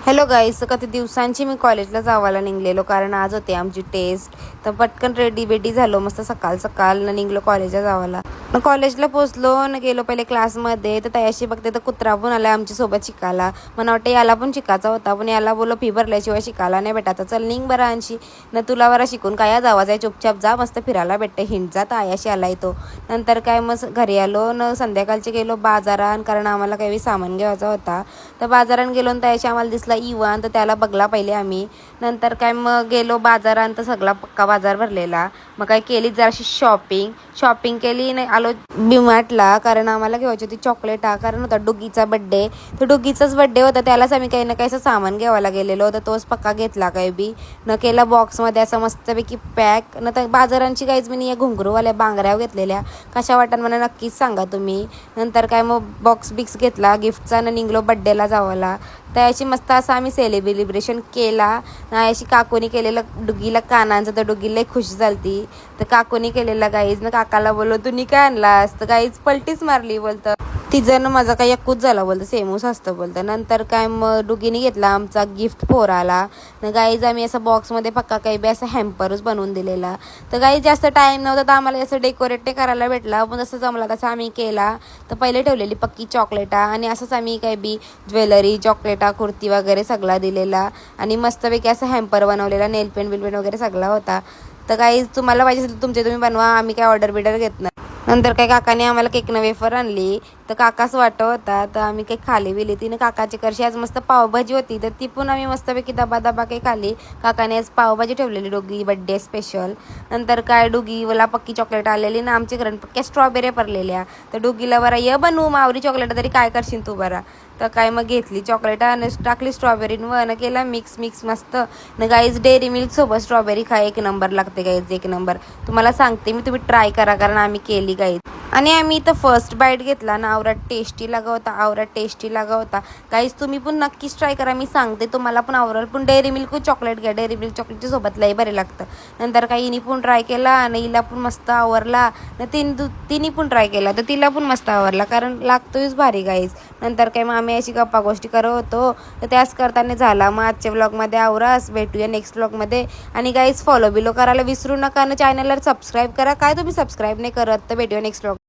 Hello गाईस, किती दिवसांची मी कॉलेजला जावायला निघलेलो कारण आज होते आमची टेस्ट. तर पटकन रेडी बेडी झालो, मस्त सकाळ सकाळ निघलो कॉलेजला जावायला. कॉलेजला पोचलो न गेलो पहिले क्लासमध्ये. तर त्याशी बघते तर कुत्रा पण आला आमच्या सोबत शिकायला. मला वाटतं याला पण शिकायचा होता, पण याला बोललो फी भरल्याशिवाय शिकायला नाही भेटायचं. चल निघ बरं आणशी न तुला बरं शिकून काय जावाच आहे, चुपचाप जा, मस्त फिरायला भेटते, हिंड जा. तर आयाशी आला येतो. नंतर काय मग घरी आलो न संध्याकाळचे गेलो बाजारात, कारण आम्हाला काही सामान घ्यायचा होता. तर बाजारात गेलो आणि त्याशी आम्हाला दिसला इवान, तर त्याला बघला पहिले आम्ही. नंतर काय मग गेलो बाजारात, तर सगळा पक्का बाजार भरलेला. मग काय केली जराशी शॉपिंग केली नाही आलो डीमार्टला, कारण आम्हाला घ्यायची होती चॉकलेट. कारण होता डुगीचा बड्डे, तर डुगीचाच बड्डे होता, त्यालाच आम्ही काही ना काही असं सामान घ्यावायला गेलेलो. तर तोच पक्का घेतला काही बी न केला बॉक्समध्ये असं मस्तपैकी पॅक. न तर बाजारांची काहीच मी नाही, घुंगरूवाल्या बांगड्या घेतलेल्या, कशा वाटण मला नक्कीच सांगा तुम्ही. नंतर काय मग बॉक्स बिक्स घेतला गिफ्टचा न निघलो बड्डेला जावायला. त्याची मस्त असं आम्ही सेलिब्रेशन केला. अशी काकूनी केलेलं डुगीला कानांचं, तर डुगीला खुश झालती. तर काकूनी केलेला गाईज ना, काकाला बोललो तुम्ही काय आणलास, तर गाईज पलटीच मारली. बोलतं तिचं माझा काही एकूच झाला, बोलतं सेमूस असतं बोलतं. नंतर काय मग डुगीने घेतला आमचा गिफ्ट पोराला न गाईज. आम्ही असं बॉक्समध्ये पक्का काही बी असं हॅम्परच बनवून दिलेला. तर काही जास्त टाईम नव्हता, तर आम्हाला असं डेकोरेट नाही करायला भेटला, पण जसं जमला तसं आम्ही केला. तर पहिले ठेवलेली पक्की चॉकलेटा आणि असंच आम्ही काही बी ज्वेलरी चॉकलेटा कुर्ती वगैरे सगळा दिलेला. आणि मस्तपैकी असं हॅम्पर बनवलेला, नेलपेंट बिलपेंट वगैरे सगळा होता. तर काही तुम्हाला पाहिजे असेल तुमचे तुम्ही बनवा, आम्ही काय ऑर्डर बिर्डर घेत नाही. नंतर काही काकाने आम्हाला केकनं वेफर आणली, तर काकाच वाटत होता, तर आम्ही काही खाली बिली. तिने काकाची करशी आज मस्त पावभाजी होती, तर ती पण आम्ही मस्तपैकी दबा काही खाली. काकाने आज पावभाजी ठेवलेली डोगी बड्डे स्पेशल. नंतर काय डोगीला पक्की चॉकलेट आलेली ना, आमच्या घरात पक्क्या स्ट्रॉबेरी पडलेल्या. तर डोगीला बरा ये बनवू मावरी चॉकलेट, तरी काय करशील तू बरा. तर काय मग घेतली चॉकलेट आणि टाकली स्ट्रॉबेरी न केला मिक्स मस्त. न गाईज डेअरी मिल्क सोबत स्ट्रॉबेरी खा, एक नंबर लागते गाईज, एक नंबर. तुम्हाला सांगते मी, तुम्ही ट्राय करा, कारण आम्ही केली गाईज. आणि आम्ही इथं फर्स्ट बाईट घेतला ना, आवरात टेस्टी लागा होता गाईज. तुम्ही पण नक्कीच ट्राय करा, मी सांगते तुम्हाला पण आवडेल. पण डेअरी मिल्क चॉकलेट घ्या, डेअरी मिल्क चॉकलेटच्या सोबत लई बरे लागतं. नंतर काही हिनी पण ट्राय केला आणि हिला पण मस्त आवरला. तिने पण ट्राय केला, तर तिला पण मस्त आवरला, कारण लागतोच भारी गाईज. नंतर काय मग आम्ही अशी गप्पा गोष्टी करत होतो, तर त्याच करताना झाला. मग आजच्या व्लॉगमध्ये आवरास, भेटूया नेक्स्ट व्लॉगमध्ये. आणि गाईज फॉलो बिलो करायला विसरू नका, आणि चॅनलला सबस्क्राईब करा. काय तुम्ही सबस्क्राईब नाही करत, तर भेटूया नेक्स्ट व्लॉग.